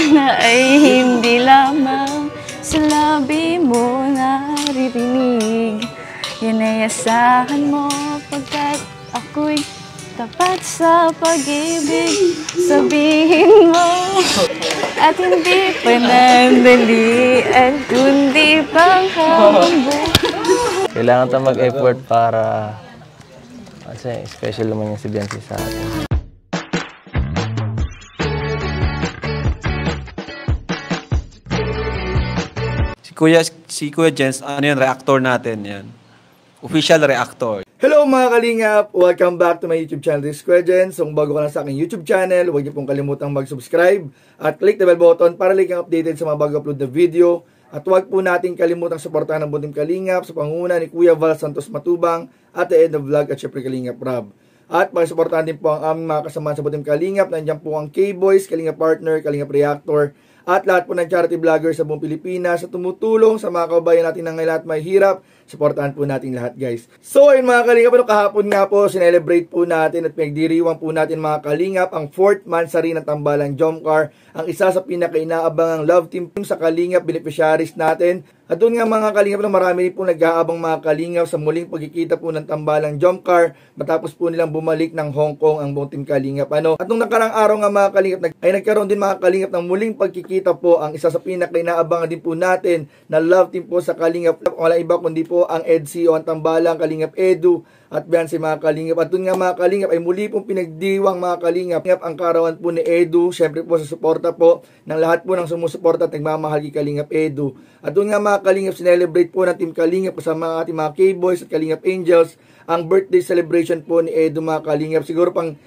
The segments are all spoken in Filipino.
Sana ay hindi lamang sa labi mo naririnig. Yan ay asahan mo pagkat ako'y tapat sa pag-ibig. Sabihin mo at hindi panandalian kundi panghabang. Kailangan tayo mag-effort para kasi special naman yung si Biancy sa atin. Si Kuya Jens, ano yan, reactor natin yan. Official reactor. Hello mga kalingap! Welcome back to my YouTube channel, this is Kuya Jens. Kung bago ka lang sa aking YouTube channel, huwag niyo pong kalimutang mag-subscribe at click the bell button para lagi kang updated sa mga bago upload na video. At huwag po natin kalimutang suportahan ng Buntim Kalingap sa pangunguna ni Kuya Val Santos Matubang at the end of vlog at syempre Kalingap Rob. At pag-suportahan din po ang aming mga kasamahan sa Buntim Kalingap. Nandiyan po ang K-Boys, Kalingap Partner, Kalingap Reactor, at lahat po ng charity vloggers sa buong Pilipinas sa tumutulong sa mga kababayan natin na ngayon at may hirap. Supportahan po natin lahat, guys. So, ayun mga kalingap, kahapon nga po, sinelebrate po natin at pinagdiriwang po natin mga kalingap ang 4th Mansari ng Tambalang Jomcar, ang isa sa pinaka-inaabangang love team sa kalingap beneficiaries natin. At doon nga mga kalingap na marami rin po nag-aabang mga kalingap sa muling pagkikita po ng Tambalang Jomcar matapos po nilang bumalik ng Hong Kong ang buong team kalingap. At nung nakarang araw nga mga kalingap ay nagkaroon din mga kalingap ng muling pagkikita po ang isa sa pinaka-inaabangan din po natin na love team po sa kalingap. Wala iba kundi po ang EDC o ang Tambalang Kalingap Edu at Biancy mga kalingap. At doon nga mga kalingap ay muli pong pinagdiwang mga kalingap ang karawan po ni Edu, syempre po sa suporta po ng lahat po ng sumusuporta at nagmamahal kay Kalingap Edu. At doon nga mga kalingap, sinelebrate po ng Team Kalingap kasama ating mga K-Boys at Kalingap Angels ang birthday celebration po ni Edu mga kalingap. Siguro pang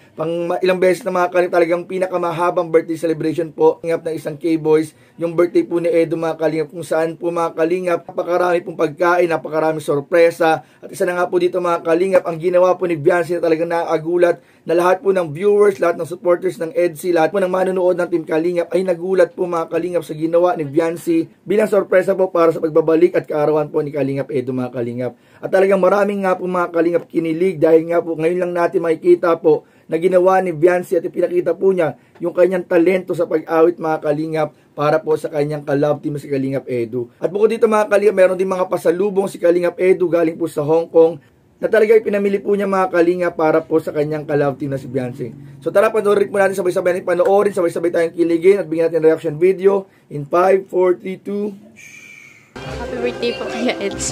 ilang beses na mga kalingap, talagang pinakamahabang birthday celebration po ng isang K-Boys, yung birthday po ni Edu mga kalingap, kung saan po mga kalingap napakarami pong pagkain, napakarami sorpresa. At isa na nga po dito mga kalingap, ang ginawa po ni Biancy na talagang naagulat na lahat po ng viewers, lahat ng supporters ng EDC, lahat po ng manonood ng Team Kalingap ay nagulat po mga kalingap sa ginawa ni Biancy bilang sorpresa po para sa pagbabalik at kaarawan po ni Kalingap Edu mga kalingap. At talagang maraming nga po mga kalingap kinilig dahil nga po ngayon lang natin makikita po na ginawa ni Biancy at ipinakita po niya yung kanyang talento sa pag-awit mga kalingap para po sa kanyang ka-love team si Kalingap Edu. At bukod dito mga kalingap, meron din mga pasalubong si Kalingap Edu galing po sa Hong Kong na talaga ipinamili po niya mga kalingap para po sa kanyang ka-love team na si Biancy. So tara, panoorin po natin sabay-sabay natin panoorin, sabay-sabay tayong kiligin at bigyan natin reaction video in 5, 4, 3, 2. Happy birthday po kaya Eds.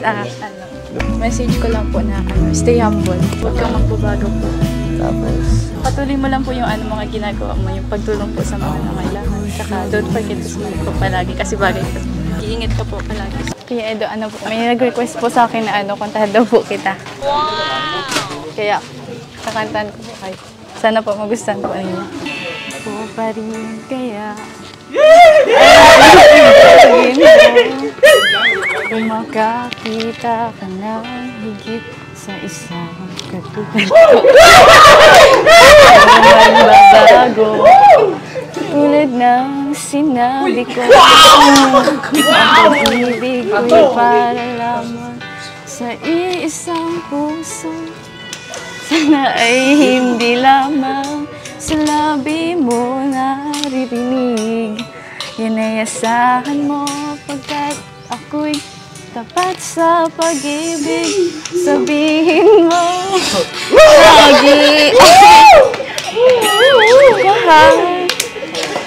Message ko lang po na stay humble. Huwag kang magbabago po. Tapos, Patuloy mo lang po yung mga ginagawa mo, yung pagtulong po sa mga nangailangan. Saka don't forget to smile po palagi kasi bagay po. Iingat ka po palagi. Kaya Edo, may nag-request po sa akin na kantahan daw po kita. Wow! Kaya, kakantahan ko po kayo. Sana po magustuhan po ninyo. Po pa rin kaya. Kung makakita ka na higit sa isang katulad ko. Naman babago. Tulad ng sinabi ko. Ang pag-ibig ko'y para lamang sa iisang puso. Sana ay hindi lamang sa labi mo naririnig. Yan ay asahan mo pagkat ako'y tapat sa pag-ibig. Sabihin mo lagi mahal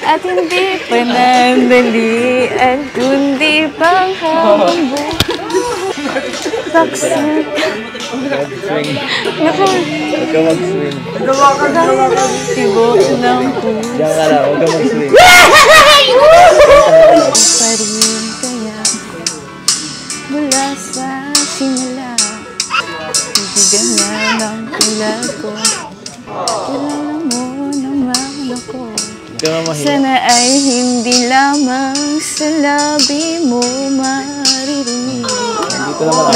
at hindi panandalian kundi panghabang buhay. Baksin huwag ka mag-swing. tibok ng puso. Diyan ka lang, huwag ka mag-swing. Pa rin kaya mula sa simula bibigyan na ng tulad ko. Kilala mo naman ako. Huwag ka nga mahiya. Sana ay hindi lamang sa labi mo maririnig.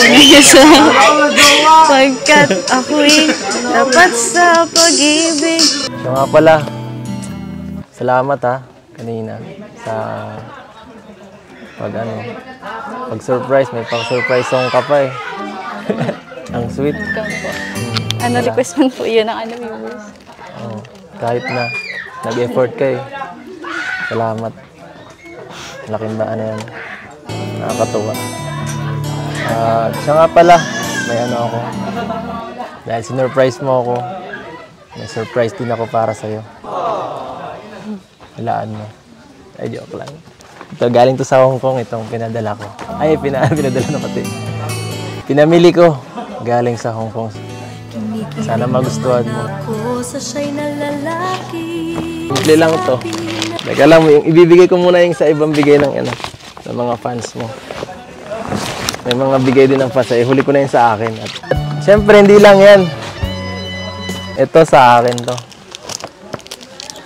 Dito naman ako. Pagkat ako'y tapat sa pag-ibig. So nga pala, salamat kanina sa pag-surprise. May pang-surprise song ka pa eh. Ang sweet. Welcome po. Request man po yun ng viewers. Kahit na nag-effort ka eh. Salamat. Laking ba, ano yan, nakakatuwa. Siya nga pala, may ano ako. Dahil sinurprise mo ako, may surprise din ako para sa'yo. Walaan mo. Ay, joke lang. Ito, galing to sa Hong Kong, itong pinadala ko. Ay, pinadala na pati. Pinamili ko, galing sa Hong Kong. Sana magustuhan mo. Simple lang to. Teka lang, yung ibibigay ko muna yung sa ibang bigay ng ano, ng mga fans mo. May mga bigay din ng fans. Huli ko na yun sa akin. At syempre, hindi lang yan. Ito sa akin to.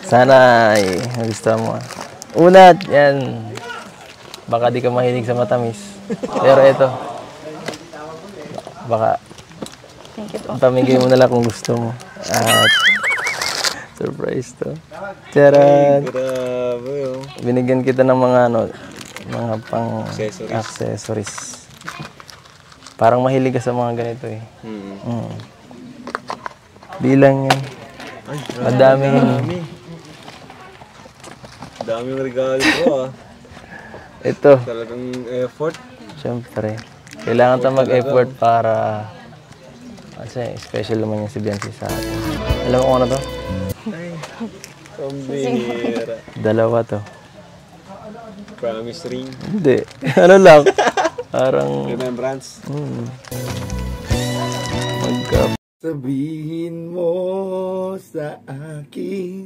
Sana ay gusto mo. Una, yan. Baka di ka mahilig sa matamis. Pero ito. Baka Thank you po. pamigay mo na lang kung gusto mo. At surprise to. Charan! Grabe, oh. Binigyan kita ng mga ano, mga pang accessories. Parang mahilig ka sa mga ganito eh. Bilang yan. Madami yun. Daming regalo ko, ah. Ito, Talagang effort. syempre. Kailangan tayo mag-effort para kasi special naman yung si Biancy sa atin. Alam mo kung ano to? Pambihira. Dalawa to. Promise ring. Hindi. Ano lang. Parang Remembrance. magka... Sabihin mo sa akin.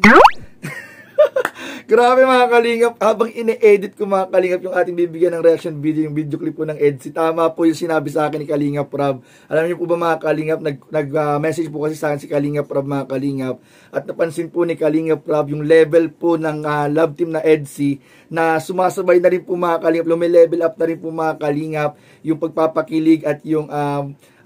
Grabe mga kalingap, habang ine-edit ko mga kalingap yung ating bibigyan ng reaction video, yung video clip po ng EDSI, tama po yung sinabi sa akin ni Kalingap Rob. Alam niyo po ba mga kalingap, nag-message po kasi sa akin si Kalingap Rob mga kalingap, at napansin po ni Kalingap Rob yung level po ng love team na EDSI, na sumasabay na rin po mga kalingap, lumilevel up na rin po mga kalingap, yung pagpapakilig at yung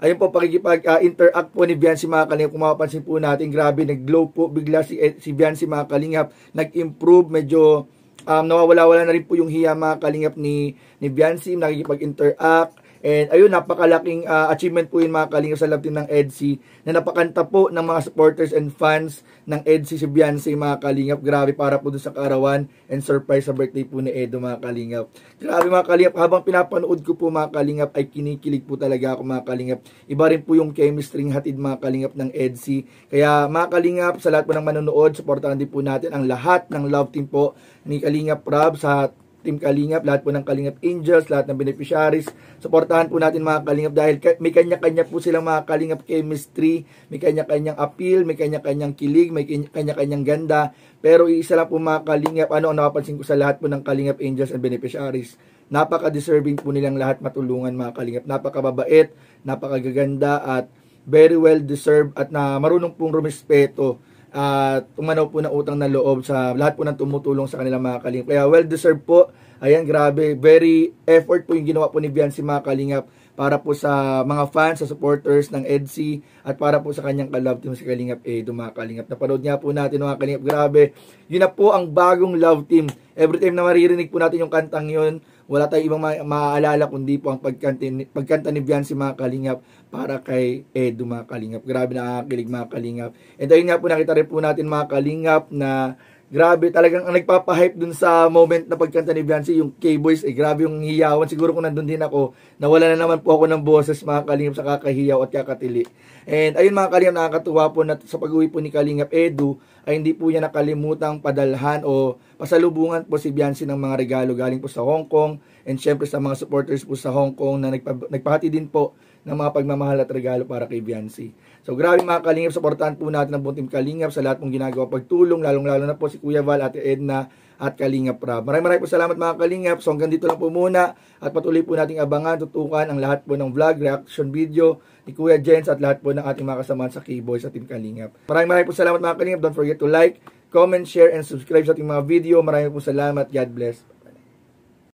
ayun po, pakikipag-interact po ni Biancy mga kalingap. Kung mapapansin po natin, grabe, nag-glow po bigla si Biancy mga kalingap. Nag-improve, medyo nawawala-wala na rin po yung hiya mga kalingap ni Biancy, nakikipag-interact. And ayun, napakalaking achievement po yun mga kalingap sa love team ng EDSI, na napakanta po ng mga supporters and fans ng EDSI si Biancy mga kalingap. Grabe, para po doon sa kaarawan and surprise sa birthday po ni Edo mga kalingap. Grabe mga kalingap, habang pinapanood ko po mga kalingap ay kinikilig po talaga ako mga kalingap. Iba rin po yung chemistry hatid mga kalingap ng EDSI. Kaya mga kalingap, sa lahat po ng manonood, supportahan din po natin ang lahat ng love team po ni Kalingap Rob, sa Team Kalingap, lahat po ng Kalingap Angels, lahat ng beneficiaries. Suportahan po natin mga Kalingap dahil may kanya-kanya po silang mga Kalingap chemistry, may kanya-kanyang appeal, may kanya-kanyang kilig, may kanya-kanyang ganda. Pero isa lang po mga Kalingap, ano ang napapansin ko sa lahat po ng Kalingap Angels and beneficiaries, napaka-deserving po nilang lahat matulungan mga Kalingap. Napakababait, napakagaganda at very well deserved, at na marunong pong rumispeto at umanaw po ng utang na loob sa lahat po ng tumutulong sa kanilang mga kalingap. Kaya well deserved po. Ayan, grabe, very effort po yung ginawa po ni Biancy mga kalingap para po sa mga fans, sa supporters ng EDSI, at para po sa kanyang ka-love team si Kalingap Edo mga kalingap. Napanood nga po natin mga kalingap, grabe, yun na po ang bagong love team. Every time na maririnig po natin yung kantang yun, wala tayong ibang maaalala kundi po ang pagkanta ni Biancy mga kalingap para kay Edo mga kalingap. Grabe, nakakakilig mga kalingap. And ayun nga po, nakita rin po natin mga kalingap na grabe, talagang ang nagpapahype dun sa moment na pagkanta ni Biancy, yung K-Boys, grabe yung hiyawan. Siguro kung nandun din ako, nawala na naman po ako ng boses mga kalingap sa kakahiyaw at kakatili. And ayun mga kalingap, nakakatuwa po na sa pag-uwi po ni Kalingap Edu, ay hindi po niya nakalimutang padalhan o pasalubungan po si Biancy ng mga regalo galing po sa Hong Kong, and syempre sa mga supporters po sa Hong Kong na nagpahati din po ng mga pagmamahal at regalo para kay Biancy. So grabe mga kalingap, supportahan po natin ang buong Team Kalingap sa lahat pong ginagawa pagtulong, lalong-lalo na po si Kuya Val, Ate Edna at Kalingap Rob. Maraming po salamat mga kalingap. So hanggang dito lang po muna, at patuloy po nating abangan, tutukan ang lahat po ng vlog, reaction video ni Kuya Jens at lahat po ng ating mga kasamahan sa K-Boys sa Team Kalingap. Maraming po salamat mga kalingap. Don't forget to like, comment, share, and subscribe sa ating mga video. Maraming po salamat. God bless.